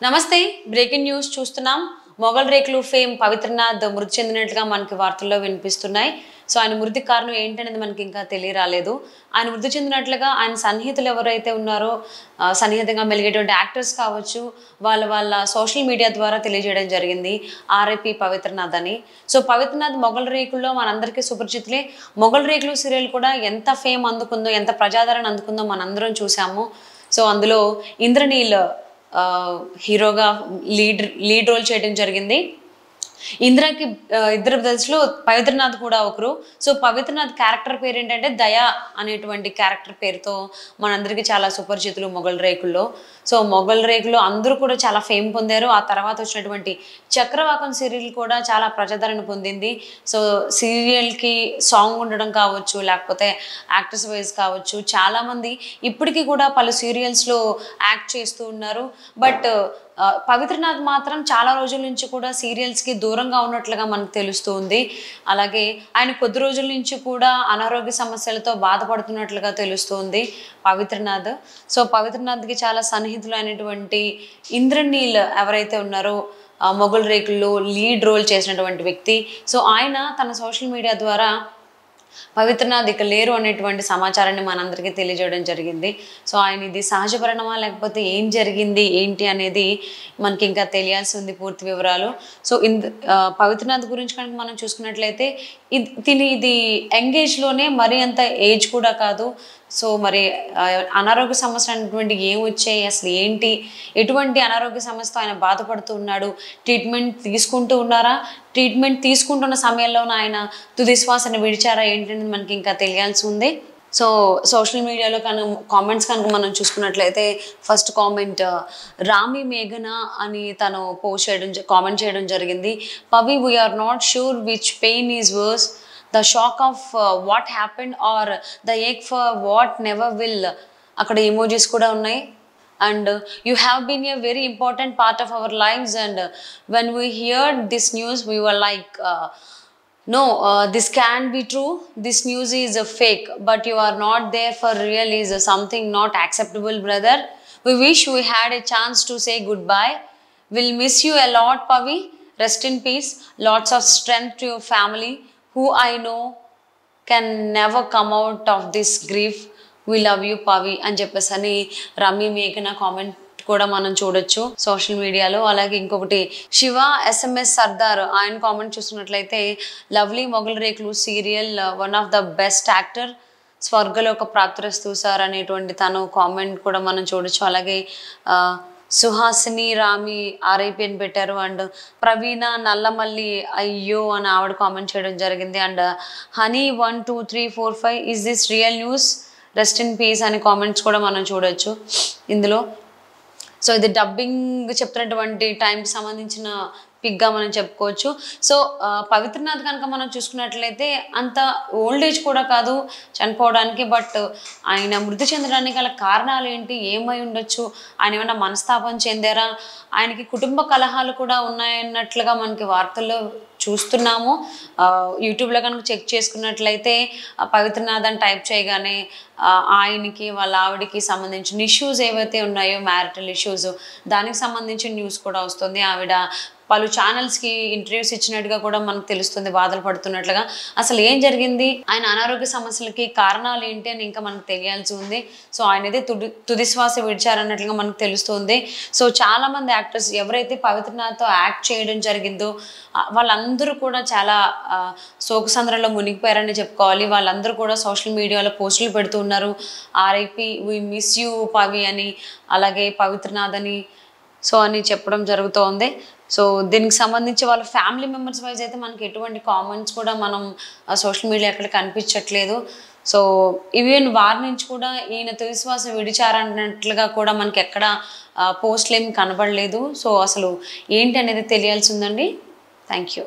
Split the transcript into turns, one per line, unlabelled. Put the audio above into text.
నమస్తే breaking news చూస్తున్నాం. మొగల్ రేకులు ఫేమ్ పవిత్రనాథ్ మృతి చెందినట్లుగా మనకి వార్తల్లో వినిపిస్తున్నాయి. సో ఆయన మృతి కారణం ఏంటనేది మనకి ఇంకా తెలియరాలేదు. ఆయన మృతి చెందినట్లుగా ఆయన సన్నిహితులు ఎవరైతే ఉన్నారో సన్నిహితంగా మెలిగేటువంటి యాక్టర్స్ కావచ్చు, వాళ్ళ సోషల్ మీడియా ద్వారా తెలియజేయడం జరిగింది ఆర్ఐపి పవిత్రనాథ్ అని. సో పవిత్రనాథ్ మొగల్ రేకుల్లో మనందరికీ సుపరిచితులే. మొగల్ రేకులు సీరియల్ కూడా ఎంత ఫేమ్ అందుకుందో, ఎంత ప్రజాదరణ అందుకుందో మనందరం చూసాము. సో అందులో ఇంద్రనీల్ హీరోగా లీడ్ రోల్ చేయడం జరిగింది. ఇంద్రకి ఇద్దరు బ్రదర్స్లో పవిత్రనాథ్ కూడా ఒకరు. సో పవిత్రనాథ్ క్యారెక్టర్ పేరు ఏంటంటే దయా అనేటువంటి క్యారెక్టర్ పేరుతో మనందరికీ చాలా సుపరిచితులు మొగల్ రేకుల్లో. సో మొగల్ రేకుల్లో అందరూ కూడా చాలా ఫేమ్ పొందారు. ఆ తర్వాత వచ్చినటువంటి చక్రవాకం సీరియల్ కూడా చాలా ప్రజాదరణ పొందింది. సో సీరియల్కి సాంగ్ ఉండడం కావచ్చు, లేకపోతే యాక్టర్స్ వైజ్ కావచ్చు, చాలామంది ఇప్పటికీ కూడా పలు సీరియల్స్లో యాక్ట్ చేస్తూ ఉన్నారు. బట్ పవిత్రనాథ్ మాత్రం చాలా రోజుల నుంచి కూడా సీరియల్స్కి దూరంగా ఉన్నట్లుగా మనకు తెలుస్తుంది. అలాగే ఆయన కొద్ది రోజుల నుంచి కూడా అనారోగ్య సమస్యలతో బాధపడుతున్నట్లుగా తెలుస్తుంది పవిత్రనాథ్. సో పవిత్రనాథ్కి చాలా సన్నిహితులు అయినటువంటి ఇంద్రనీల్ ఎవరైతే ఉన్నారో మొగల్ రేకుల్లో లీడ్ రోల్ చేసినటువంటి వ్యక్తి. సో ఆయన తన సోషల్ మీడియా ద్వారా పవిత్రనాథ్ ఇక లేరు అనేటువంటి సమాచారాన్ని మనందరికీ తెలియజేయడం జరిగింది. సో ఆయన ఇది సహజ పరిణామా లేకపోతే ఏం జరిగింది ఏంటి అనేది మనకి ఇంకా తెలియాల్సి ఉంది పూర్తి వివరాలు. సో పవిత్రనాథ్ గురించి కనుక మనం చూసుకున్నట్లయితే ఇది యంగేజ్లోనే మరీ అంత ఏజ్ కూడా కాదు. సో మరి అనారోగ్య సమస్య అనేటువంటి ఏం వచ్చాయి, అసలు ఏంటి, ఎటువంటి అనారోగ్య సమస్యతో ఆయన బాధపడుతూ ఉన్నాడు, ట్రీట్మెంట్ తీసుకుంటూ ఉన్నారా, ట్రీట్మెంట్ తీసుకుంటున్న సమయంలోనే ఆయన తుది శ్వాసను విడిచారా ఏంటనేది మనకి ఇంకా తెలియాల్సి ఉంది. సో సోషల్ మీడియాలో కామెంట్స్ కనుక మనం చూసుకున్నట్లయితే ఫస్ట్ కామెంట్ రామి మేఘన అని తను కామెంట్ చేయడం జరిగింది. Pavi, we are not sure which pain is worse, the shock of what happened or the ache for what never will. అక్కడ emojis కూడా ఉన్నాయి. And you have been a very important part of our lives, and when we heard this news we were like no, this can't be true, this news is a fake, but you are not there for real is something not acceptable, brother. We wish we had a chance to say goodbye. We'll miss you a lot, Pavi. Rest in peace. Lots of strength to your family, who I know can never come out of this grief. We love you, Pavi అని చెప్పేసి రమి మేఘన comment కూడా మనం చూడొచ్చు social మీడియాలో. అలాగే ఇంకొకటి Shiva SMS Sardar ఆయన కామెంట్ చూస్తున్నట్లయితే lovely Mogali Rekulu serial one of the best actor, స్వర్గలోక ప్రాప్తిరస్తు సార్ అనేటువంటి తను కామెంట్ కూడా మనం చూడొచ్చు. అలాగే సుహాసిని రామి ఆర్ఐపి అని పెట్టారు. అండ్ ప్రవీణ నల్లమల్లి అయ్యో అని ఆవిడ కామెంట్ చేయడం జరిగింది. And honey 1 2 3 4 5 is this real news, rest in peace అని కామెంట్స్ కూడా మనం చూడొచ్చు ఇందులో. సో ఇది డబ్బింగ్ చెప్తున్నటువంటి టైంకి సంబంధించిన పిగ్గా మనం చెప్పుకోవచ్చు. సో పవిత్రనాథ్ కనుక మనం చూసుకున్నట్లయితే అంత ఓల్డ్ ఏజ్ కూడా కాదు చనిపోవడానికి. బట్ ఆయన మృతి చెందడానికి గల కారణాలు ఏంటి, ఏమై ఉండొచ్చు, ఆయన ఏమైనా మనస్తాపం చెందారా, ఆయనకి కుటుంబ కలహాలు కూడా ఉన్నాయన్నట్లుగా మనకి వార్తల్లో చూస్తున్నాము. యూట్యూబ్లో కనుక చెక్ చేసుకున్నట్లయితే పవిత్రనాథ్ అని టైప్ చేయగానే ఆయనకి వాళ్ళ ఆవిడకి సంబంధించిన ఇష్యూస్ ఏవైతే ఉన్నాయో, మ్యారిటల్ ఇష్యూస్, దానికి సంబంధించిన న్యూస్ కూడా వస్తుంది. ఆవిడ పలు ఛానల్స్కి ఇంటర్వ్యూస్ ఇచ్చినట్టుగా కూడా మనకు తెలుస్తుంది, బాధలు పడుతున్నట్లుగా. అసలు ఏం జరిగింది, ఆయన అనారోగ్య సమస్యలకి కారణాలు ఏంటి అని ఇంకా మనకు తెలియాల్సి ఉంది. సో ఆయనదే తుది శ్వాస విడిచారన్నట్లుగా మనకు తెలుస్తుంది. సో చాలామంది యాక్టర్స్ ఎవరైతే పవిత్రనాథ్తో యాక్ట్ చేయడం జరిగిందో వాళ్ళందరూ కూడా చాలా శోకసంద్రంలో మునిగిపోయారని చెప్పుకోవాలి. వాళ్ళందరూ కూడా సోషల్ మీడియాలో పోస్టులు పెడుతూ ఉన్నారు, RIP we miss you Pavi అని, అలాగే పవిత్రనాథ్ అని సో అని చెప్పడం జరుగుతోంది. సో దీనికి సంబంధించి వాళ్ళ ఫ్యామిలీ మెంబర్స్ వైజ్ అయితే మనకి ఎటువంటి కామెంట్స్ కూడా మనం సోషల్ మీడియా అక్కడ కనిపించట్లేదు. సో ఈవెన్ వారి నుంచి కూడా ఈయన తుదిశ్వాస విడిచారన్నట్లుగా కూడా మనకి ఎక్కడ పోస్టులు ఏమి కనబడలేదు. సో అసలు ఏంటి అనేది తెలియాల్సి ఉందండి. Thank you.